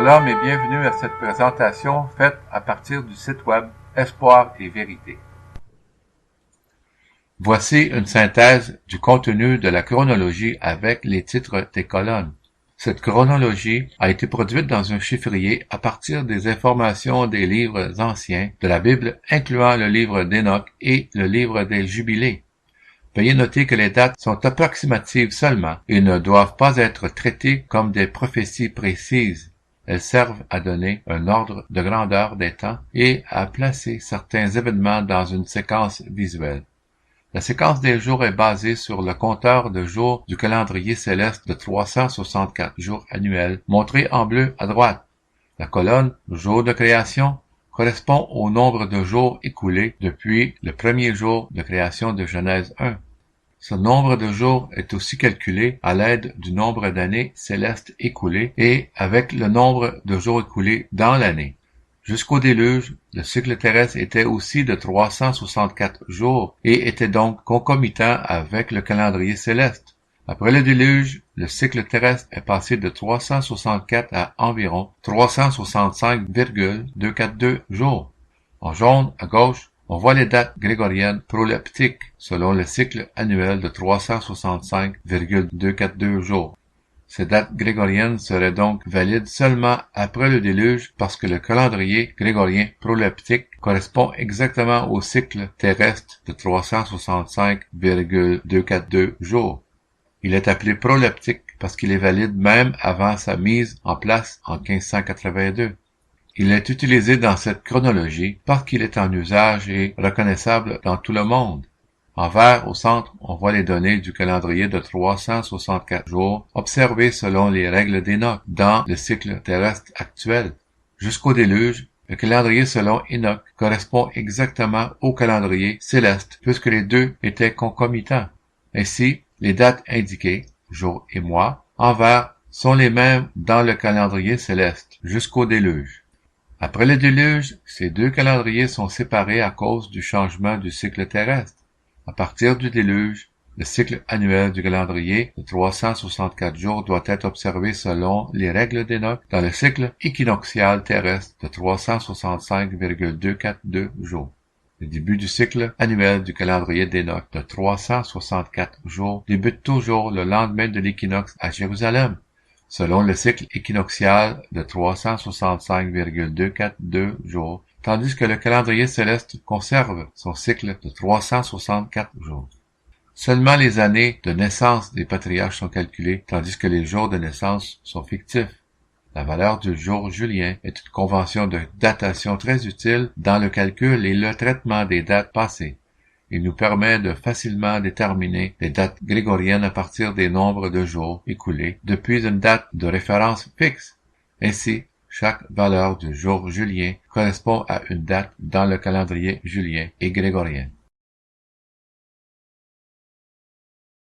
Shalom et bienvenue à cette présentation faite à partir du site web Espoir et Vérité. Voici une synthèse du contenu de la chronologie avec les titres des colonnes. Cette chronologie a été produite dans un chiffrier à partir des informations des livres anciens de la Bible, incluant le livre d'Enoch et le livre des Jubilés. Veuillez noter que les dates sont approximatives seulement et ne doivent pas être traitées comme des prophéties précises. Elles servent à donner un ordre de grandeur des temps et à placer certains événements dans une séquence visuelle. La séquence des jours est basée sur le compteur de jours du calendrier céleste de 364 jours annuels, montré en bleu à droite. La colonne « Jour de création » correspond au nombre de jours écoulés depuis le premier jour de création de Genèse 1. Ce nombre de jours est aussi calculé à l'aide du nombre d'années célestes écoulées et avec le nombre de jours écoulés dans l'année. Jusqu'au déluge, le cycle terrestre était aussi de 364 jours et était donc concomitant avec le calendrier céleste. Après le déluge, le cycle terrestre est passé de 364 à environ 365,242 jours. En jaune, à gauche, on voit les dates grégoriennes proleptiques selon le cycle annuel de 365,242 jours. Ces dates grégoriennes seraient donc valides seulement après le déluge parce que le calendrier grégorien proleptique correspond exactement au cycle terrestre de 365,242 jours. Il est appelé proleptique parce qu'il est valide même avant sa mise en place en 1582. Il est utilisé dans cette chronologie parce qu'il est en usage et reconnaissable dans tout le monde. En vert, au centre, on voit les données du calendrier de 364 jours observées selon les règles d'Enoch dans le cycle terrestre actuel. Jusqu'au déluge, le calendrier selon Enoch correspond exactement au calendrier céleste puisque les deux étaient concomitants. Ainsi, les dates indiquées, jour et mois, en vert, sont les mêmes dans le calendrier céleste jusqu'au déluge. Après le déluge, ces deux calendriers sont séparés à cause du changement du cycle terrestre. À partir du déluge, le cycle annuel du calendrier de 364 jours doit être observé selon les règles d'Enoch dans le cycle équinoxial terrestre de 365,242 jours. Le début du cycle annuel du calendrier d'Enoch de 364 jours débute toujours le lendemain de l'équinoxe à Jérusalem, selon le cycle équinoxial de 365,242 jours, tandis que le calendrier céleste conserve son cycle de 364 jours. Seulement les années de naissance des patriarches sont calculées, tandis que les jours de naissance sont fictifs. La valeur du jour julien est une convention de datation très utile dans le calcul et le traitement des dates passées. Il nous permet de facilement déterminer les dates grégoriennes à partir des nombres de jours écoulés depuis une date de référence fixe. Ainsi, chaque valeur du jour julien correspond à une date dans le calendrier julien et grégorien.